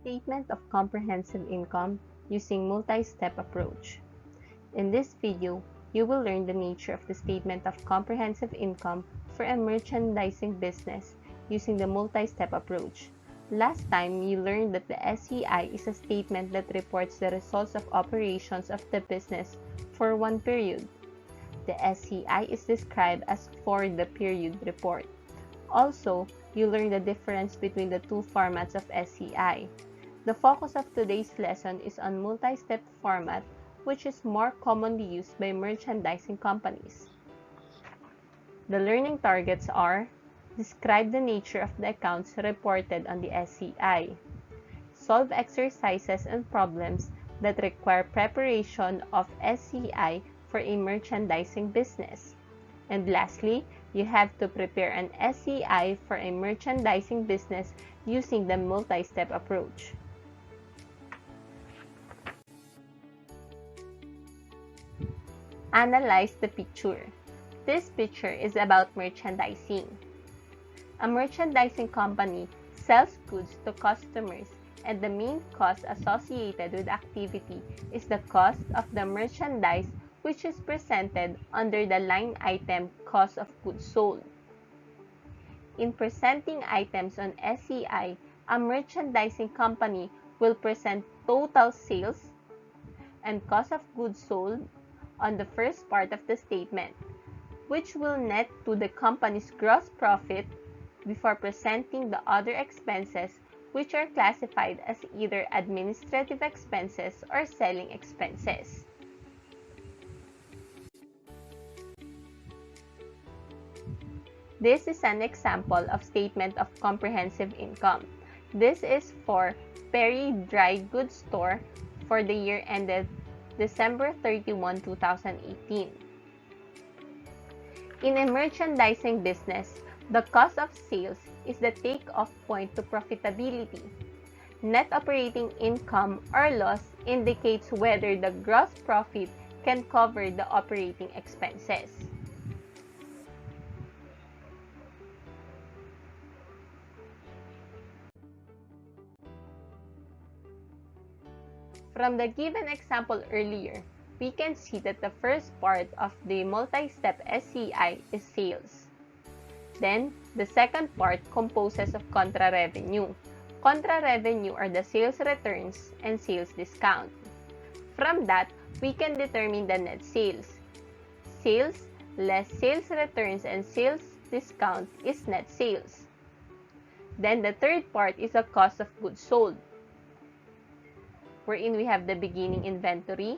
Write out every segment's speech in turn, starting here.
Statement of comprehensive income using multi-step approach. In this video, you will learn the nature of the statement of comprehensive income for a merchandising business using the multi-step approach. Last time, you learned that the SCI is a statement that reports the results of operations of the business for one period. The SCI is described as for the period report. Also, you learn the difference between the two formats of SCI. The focus of today's lesson is on multi-step format, which is more commonly used by merchandising companies. The learning targets are: describe the nature of the accounts reported on the SCI, solve exercises and problems that require preparation of SCI for a merchandising business, and lastly, you have to prepare an SCI for a merchandising business using the multi-step approach. Analyze the picture. This picture is about merchandising. A merchandising company sells goods to customers, and the main cost associated with activity is the cost of the merchandise, which is presented under the line item cost of goods sold. In presenting items on SCI, a merchandising company will present total sales and cost of goods sold on the first part of the statement, which will net to the company's gross profit before presenting the other expenses, which are classified as either administrative expenses or selling expenses. This is an example of statement of comprehensive income. This is for Perry Dry Goods Store for the year ended December 31, 2018. In a merchandising business, the cost of sales is the take-off point to profitability. Net operating income or loss indicates whether the gross profit can cover the operating expenses. From the given example earlier, we can see that the first part of the multi-step SCI is sales. Then, the second part composes of contra-revenue. Contra-revenue are the sales returns and sales discount. From that, we can determine the net sales. Sales less sales returns and sales discount is net sales. Then, the third part is the cost of goods sold, wherein we have the beginning inventory,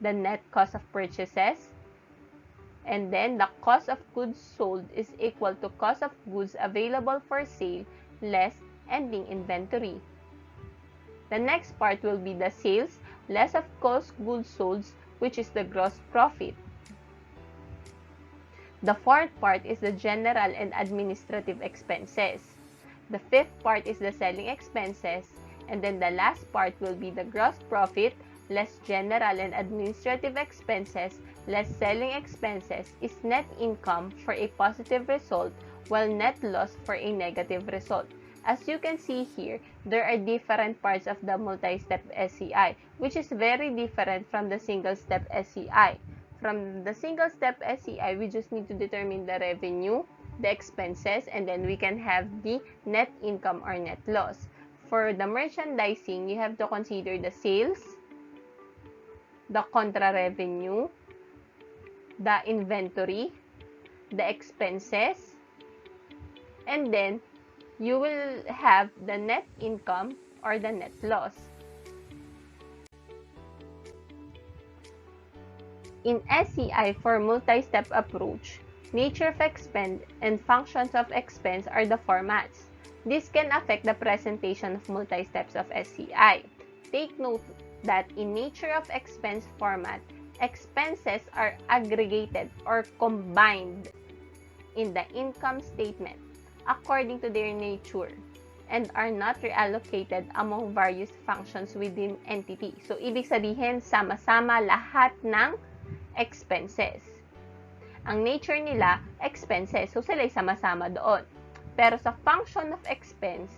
the net cost of purchases, and then the cost of goods sold is equal to cost of goods available for sale less ending inventory. The next part will be the sales less of cost goods sold, which is the gross profit. The fourth part is the general and administrative expenses. The fifth part is the selling expenses, and then the last part will be the gross profit less general and administrative expenses less selling expenses is net income for a positive result, while net loss for a negative result. As you can see here, there are different parts of the multi-step SCI, which is very different from the single-step SCI. From the single-step SCI, we just need to determine the revenue, the expenses, and then we can have the net income or net loss. For the merchandising, you have to consider the sales, the contra-revenue, the inventory, the expenses, and then you will have the net income or the net loss. In SCI for multi-step approach, nature of expense and functions of expense are the formats. This can affect the presentation of multi-steps of SCI. Take note that in nature of expense format, expenses are aggregated or combined in the income statement according to their nature and are not reallocated among various functions within entity. So, ibig sabihin, sama-sama lahat ng expenses. Ang nature nila, expenses. So, sila'y sama-sama doon. Pero sa function of expense,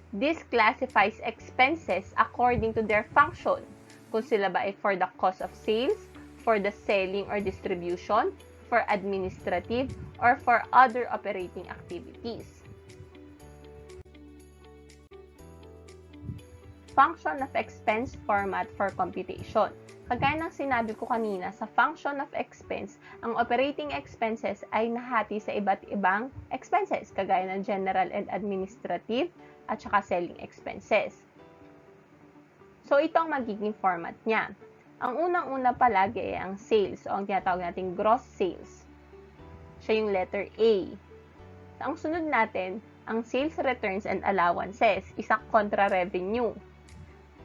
This classifies expenses according to their function, kung sila ba ay for the cost of sales, for the selling or distribution, for administrative, or for other operating activities. Function of expense format for computation. Kagaya ng sinabi ko kanina, sa function of expense, ang operating expenses ay nahati sa iba't ibang expenses, kagaya ng general and administrative at saka selling expenses. So, ito ang magiging format niya. Ang unang-una palagi ay ang sales o ang tinatawag nating gross sales. Siya yung letter A. Ang sunod natin, ang sales returns and allowances, isa contra revenue.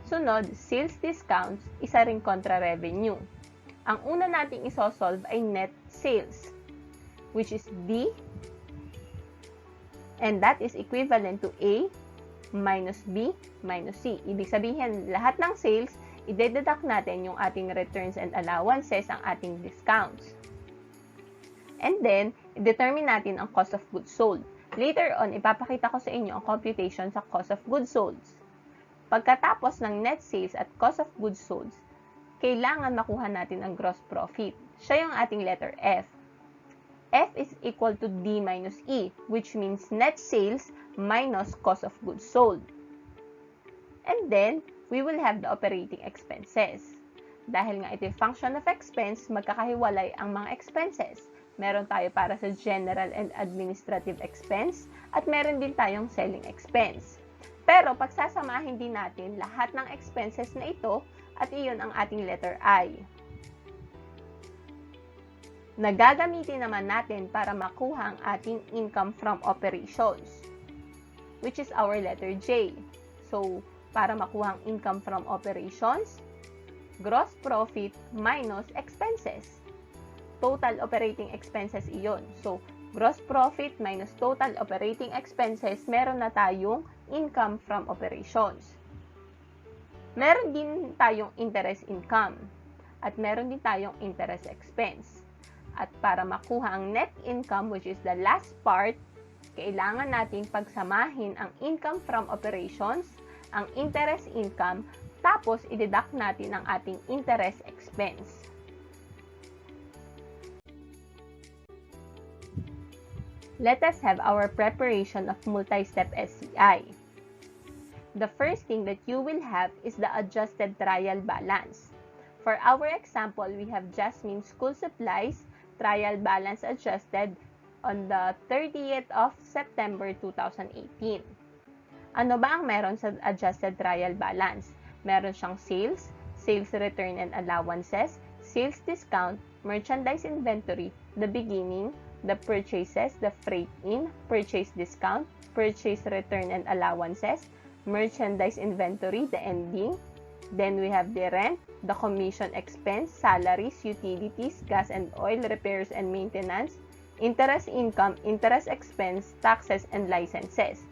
Sunod, sales discounts, isa ring contra revenue. Ang una nating isosolve ay net sales, which is D, and that is equivalent to A minus B minus C. Ibig sabihin, lahat ng sales, i-deduct natin yung ating returns and allowances, ang ating discounts. And then, i-determine natin ang cost of goods sold. Later on, ipapakita ko sa inyo ang computation sa cost of goods sold. Pagkatapos ng net sales at cost of goods sold, kailangan makuha natin ang gross profit. Siya yung ating letter F. F is equal to D minus E, which means net sales minus cost of goods sold. And then, we will have the operating expenses. Dahil nga ito yung function of expense, magkakahiwalay ang mga expenses. Meron tayo para sa general and administrative expense, at meron din tayong selling expense. Pero pagsasamahin din natin lahat ng expenses na ito at iyon ang ating letter I. Nagagamitin naman natin para makuha ang ating income from operations, which is our letter J. So, para makuha ang income from operations, gross profit minus expenses. Total operating expenses iyon. So, gross profit minus total operating expenses, meron na tayong income from operations. Meron din tayong interest income at meron din tayong interest expense. At para makuha ang net income, which is the last part, kailangan nating pagsamahin ang income from operations, ang interest income, tapos i-deduct natin ang ating interest expense. Let us have our preparation of multi-step SCI. The first thing that you will have is the adjusted trial balance. For our example, we have Jasmine School Supplies trial balance adjusted on the 30th of September 2018. Ano ba ang meron sa adjusted trial balance? Meron siyang sales, sales return and allowances, sales discount, merchandise inventory, the beginning, the purchases, the freight in, purchase discount, purchase return and allowances, merchandise inventory, the ending. Then we have the rent, the commission expense, salaries, utilities, gas and oil, repairs and maintenance, interest income, interest expense, taxes, and licenses.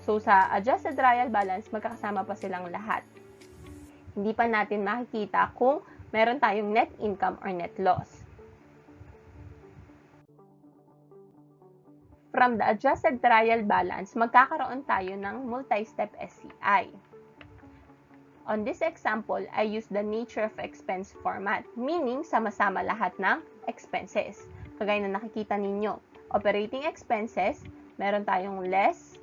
So sa adjusted trial balance, magkakasama pa silang lahat. Hindi pa natin makikita kung meron tayong net income or net loss. From the adjusted trial balance, magkakaroon tayo ng multi-step SCI. On this example, I use the nature of expense format, meaning sama-sama lahat ng expenses. Kagaya na nakikita ninyo, operating expenses, meron tayong less,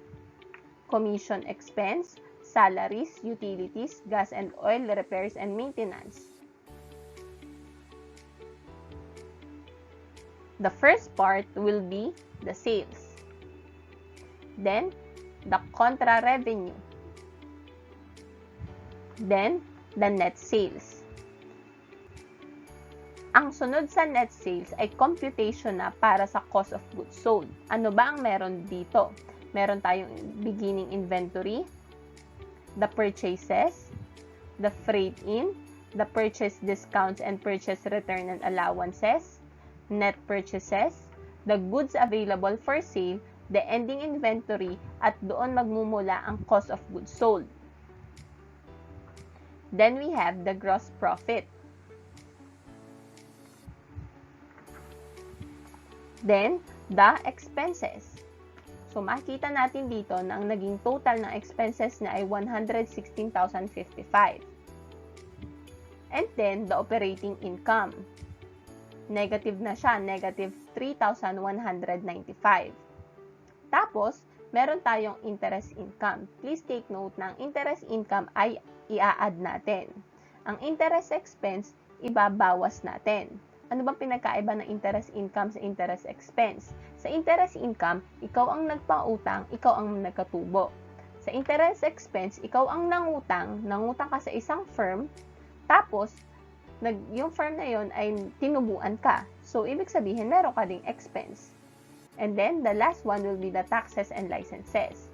commission expense, salaries, utilities, gas and oil, repairs and maintenance. The first part will be the sales. Then, the contra revenue. Then, the net sales. Ang sunod sa net sales ay computation na para sa cost of goods sold. Ano ba ang meron dito? Meron tayong beginning inventory, the purchases, the freight in, the purchase discounts and purchase return and allowances, net purchases, the goods available for sale, the ending inventory, at doon magmumula ang cost of goods sold. Then we have the gross profit. Then, the expenses. So, makikita natin dito na ang naging total ng expenses niya ay 116,055. And then, the operating income. Negative na siya, negative 3,195. Tapos, meron tayong interest income. Please take note na ang interest income ay i-add natin. Ang interest expense, ibabawas natin. Ano bang pinagkaiba ng interest income sa interest expense? Sa interest income, ikaw ang nagpautang, ikaw ang nagkatubo. Sa interest expense, ikaw ang nangutang ka sa isang firm, tapos yung firm na yon ay tinubuan ka. So, ibig sabihin, meron ka ding expense. And then, the last one will be the taxes and licenses.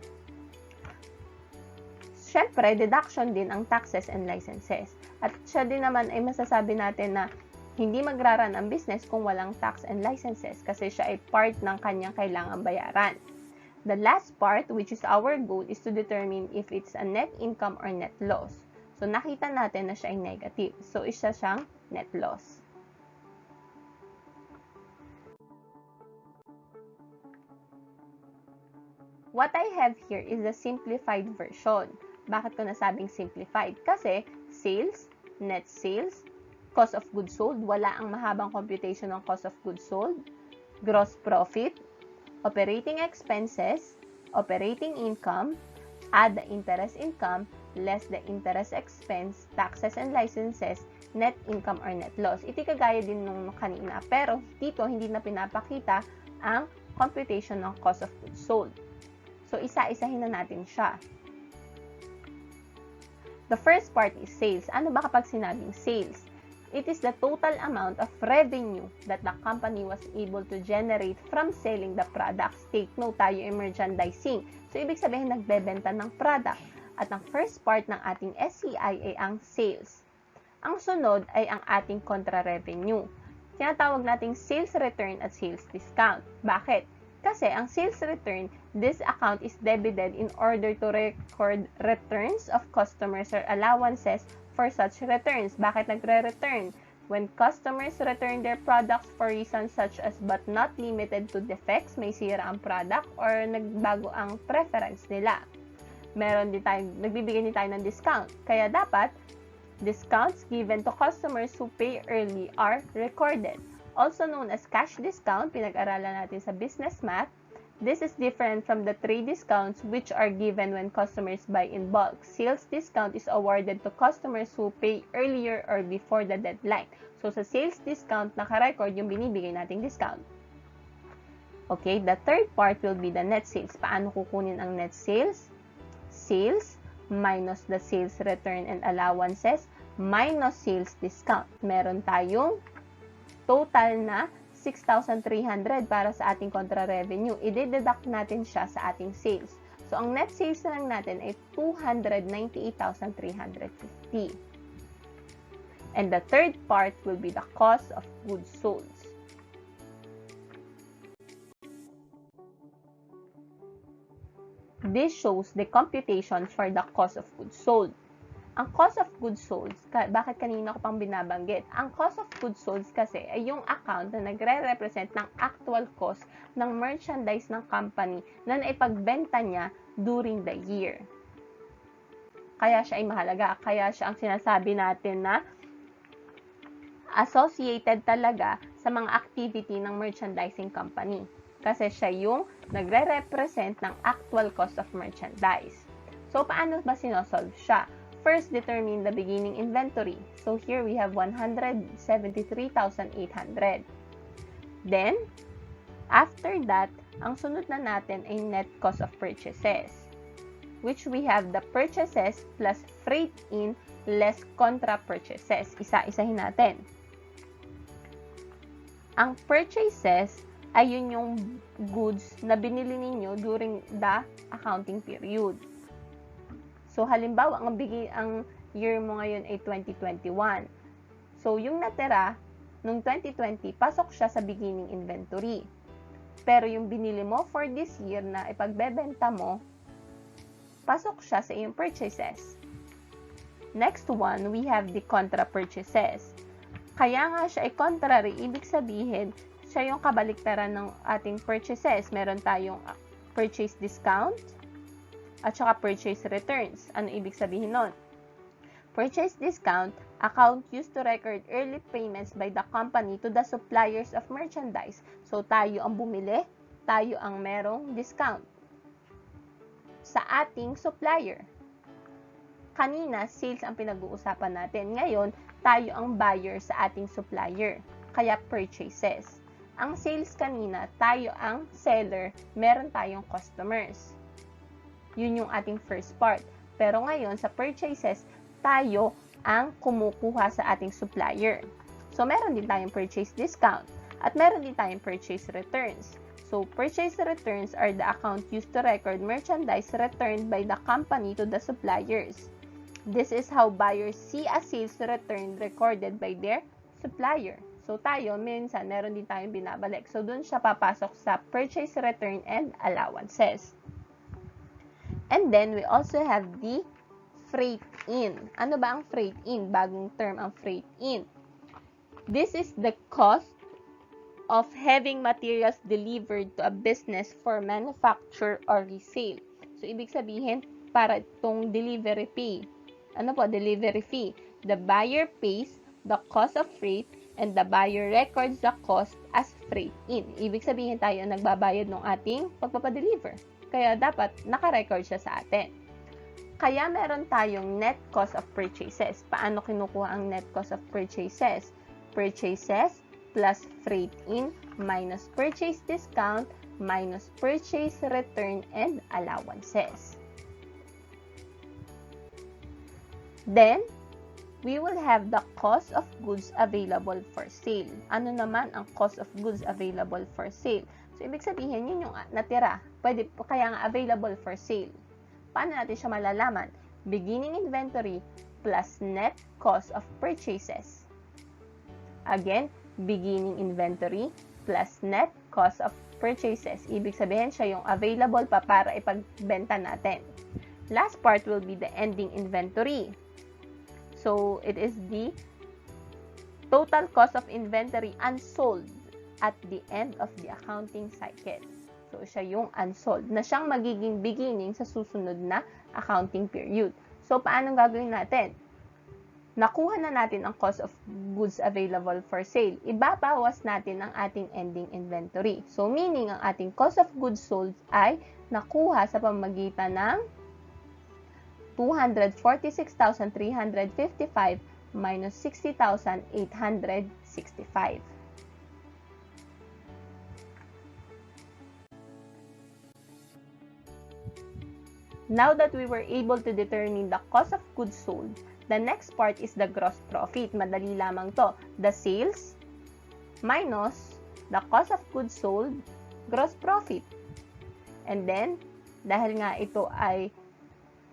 Siyempre, deduction din ang taxes and licenses. At siya din naman ay masasabi natin na hindi magraran ang business kung walang tax and licenses kasi siya ay part ng kanyang kailangang bayaran. The last part, which is our goal, is to determine if it's a net income or net loss. So, nakita natin na siya ay negative. So, isa siyang net loss. What I have here is the simplified version. Bakit ko nasabing simplified? Kasi sales, net sales, cost of goods sold, wala ang mahabang computation ng cost of goods sold, gross profit, operating expenses, operating income, add the interest income, less the interest expense, taxes and licenses, net income or net loss. Ito kagaya din nung kanina, pero dito hindi na pinapakita ang computation ng cost of goods sold. So, isa-isahin na natin siya. The first part is sales. Ano ba kapag sinabing sales? It is the total amount of revenue that the company was able to generate from selling the products. Take note, tayo ay merchandising. So, ibig sabihin, nagbebenta ng product. At ang first part ng ating SCI ay ang sales. Ang sunod ay ang ating contra-revenue. Tinatawag nating sales return at sales discount. Bakit? Kasi ang sales return, this account is debited in order to record returns of customers or allowances for such returns. Bakit nagre-return? When customers return their products for reasons such as but not limited to defects, may sira ang product or nagbago ang preference nila. Nagbibigay din tayo ng discount. Kaya dapat, discounts given to customers who pay early are recorded. Also known as cash discount, pinag-aralan natin sa business math. This is different from the trade discounts which are given when customers buy in bulk. Sales discount is awarded to customers who pay earlier or before the deadline. So, sa sales discount, naka-record yung binibigay nating discount. Okay, the third part will be the net sales. Paano kukunin ang net sales? Sales minus the sales return and allowances minus sales discount. Meron tayong total na 6,300 para sa ating contra-revenue. I-deduct natin siya sa ating sales. So, ang net sales na lang natin ay 298,350. And the third part will be the cost of goods sold. This shows the computation for the cost of goods sold. Ang cost of goods sold, bakit kanina ko pang binabanggit? Ang cost of goods sold kasi ay yung account na nagre-represent ng actual cost ng merchandise ng company na naipagbenta niya during the year. Kaya siya ay mahalaga. Kaya siya ang sinasabi natin na associated talaga sa mga activity ng merchandising company. Kasi siya yung nagre-represent ng actual cost of merchandise. So, paano ba sinosolve siya? First, determine the beginning inventory. So, here we have 173,800. Then, after that, ang sunod na natin ay net cost of purchases, which we have the purchases plus freight in less contra purchases. Isa-isahin natin. Ang purchases ay yun yung goods na binili ninyo during the accounting period. So, halimbawa, ang year mo ngayon ay 2021. So, yung natira, nung 2020, pasok siya sa beginning inventory. Pero yung binili mo for this year na ipagbebenta mo, pasok siya sa iyong purchases. Next one, we have the contra purchases. Kaya nga siya ay contrary, ibig sabihin, siya yung kabaliktaran ng ating purchases. Meron tayong purchase discount, at saka purchase returns. Ano ibig sabihin nun? Purchase discount, account used to record early payments by the company to the suppliers of merchandise. So, tayo ang bumili, tayo ang merong discount sa ating supplier. Kanina, sales ang pinag-uusapan natin. Ngayon, tayo ang buyer sa ating supplier. Kaya purchases. Ang sales kanina, tayo ang seller, meron tayong customers. Yun yung ating first part. Pero ngayon, sa purchases, tayo ang kumukuha sa ating supplier. So, meron din tayong purchase discount at meron din tayong purchase returns. So, purchase returns are the account used to record merchandise returned by the company to the suppliers. This is how buyers see a sales return recorded by their supplier. So, tayo, minsan, meron din tayong binabalik. So, dun siya papasok sa purchase return and allowances. And then, we also have the freight in. Ano ba ang freight in? Bagong term ang freight in. This is the cost of having materials delivered to a business for manufacture or resale. So, ibig sabihin, para itong delivery fee. Ano po? Delivery fee. The buyer pays the cost of freight and the buyer records the cost as freight in. Ibig sabihin tayo ang nagbabayad ng ating pagpapadeliver. Kaya dapat naka-record siya sa atin. Kaya meron tayong net cost of purchases. Paano kinukuha ang net cost of purchases? Purchases plus freight in minus purchase discount minus purchase return and allowances. Then, we will have the cost of goods available for sale. Ano naman ang cost of goods available for sale? So, ibig sabihin, yun yung natira. Pwede, kaya nga available for sale. Paano natin siya malalaman? Beginning inventory plus net cost of purchases. Again, beginning inventory plus net cost of purchases. Ibig sabihin, siya yung available pa para ipagbenta natin. Last part will be the ending inventory. So, it is the total cost of inventory unsold at the end of the accounting cycle. So, siya yung unsold na siyang magiging beginning sa susunod na accounting period. So, paano gagawin natin? Nakuha na natin ang cost of goods available for sale. Ibabawas natin ang ating ending inventory. So, meaning ang ating cost of goods sold ay nakuha sa pamamagitan ng 246,355 minus 60,865. Now that we were able to determine the cost of goods sold, the next part is the gross profit. Madali lamang to. The sales minus the cost of goods sold, gross profit. And then, dahil nga ito ay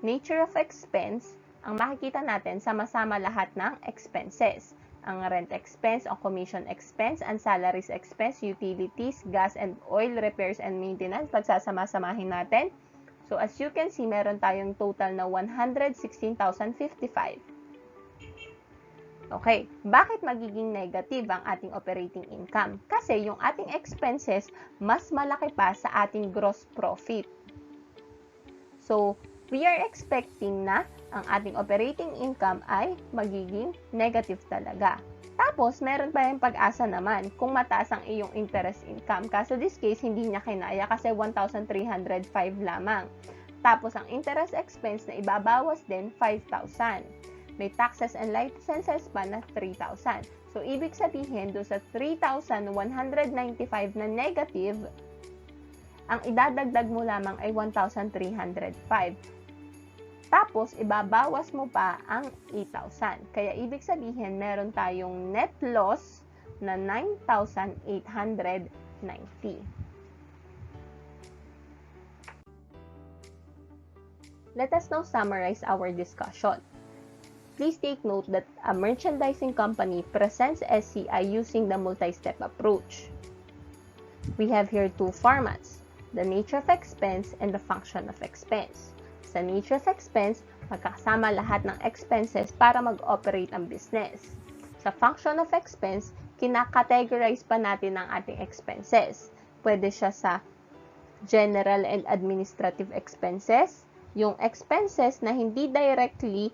nature of expense, ang makikita natin, sama-sama lahat ng expenses. Ang rent expense, ang commission expense, ang salaries expense, utilities, gas and oil, repairs and maintenance, pagsasama-samahin natin. So, as you can see, meron tayong total na 116,055. Okay, bakit magiging negative ang ating operating income? Kasi yung ating expenses, mas malaki pa sa ating gross profit. So, we are expecting na ang ating operating income ay magiging negative talaga. Tapos, meron pa yung pag-asa naman kung mataas ang iyong interest income. Kaso this case, hindi niya kinaya kasi 1,305 lamang. Tapos, ang interest expense na ibabawas din, 5,000. May taxes and licenses pa na 3,000. So, ibig sabihin, doon sa 3,195 na negative, ang idadagdag mo lamang ay 1,305. Tapos, ibabawas mo pa ang 8,000. Kaya, ibig sabihin, meron tayong net loss na 9,890. Let us now summarize our discussion. Please take note that a merchandising company presents SCI using the multi-step approach. We have here two formats, the nature of expense and the function of expense. Sa nature of expense, magkakasama lahat ng expenses para mag-operate ang business. Sa function of expense, kinakategorize pa natin ang ating expenses. Pwede siya sa general and administrative expenses, yung expenses na hindi directly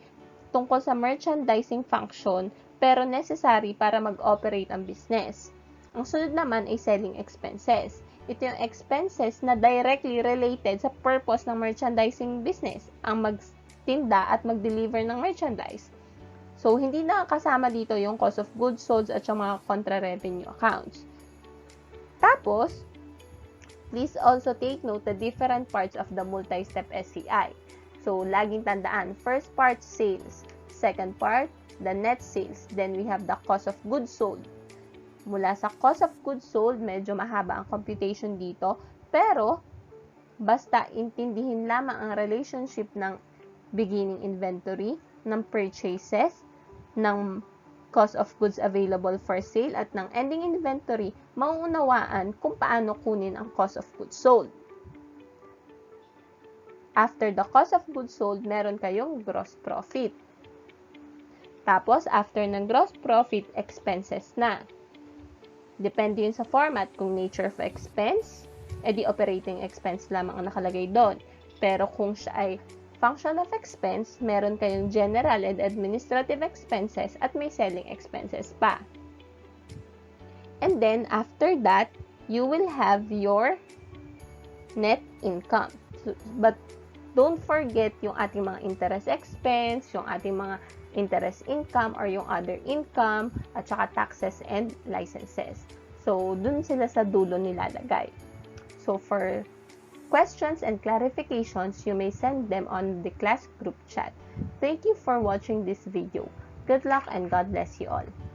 tungkol sa merchandising function pero necessary para mag-operate ang business. Ang sunod naman ay selling expenses. Ito yung expenses na directly related sa purpose ng merchandising business, ang magtinda at mag-deliver ng merchandise. So, hindi nakakasama dito yung cost of goods sold at yung mga contra-revenue accounts. Tapos, please also take note the different parts of the multi-step SCI. So, laging tandaan, first part, sales. Second part, the net sales. Then, we have the cost of goods sold. Mula sa cost of goods sold, medyo mahaba ang computation dito. Pero, basta intindihin lamang ang relationship ng beginning inventory, ng purchases, ng cost of goods available for sale, at ng ending inventory, mauunawaan kung paano kunin ang cost of goods sold. After the cost of goods sold, meron kayong gross profit. Tapos, after ng gross profit, expenses na. Depende yun sa format. Kung nature of expense, edi operating expense lamang ang nakalagay doon. Pero kung siya ay function of expense, meron kayong general and administrative expenses at may selling expenses pa. And then, after that, you will have your net income. But don't forget yung ating mga interest expense, yung ating mga interest income or yung other income, at saka taxes and licenses. So, dun sila sa dulo nilalagay. So, for questions and clarifications, you may send them on the class group chat. Thank you for watching this video. Good luck and God bless you all.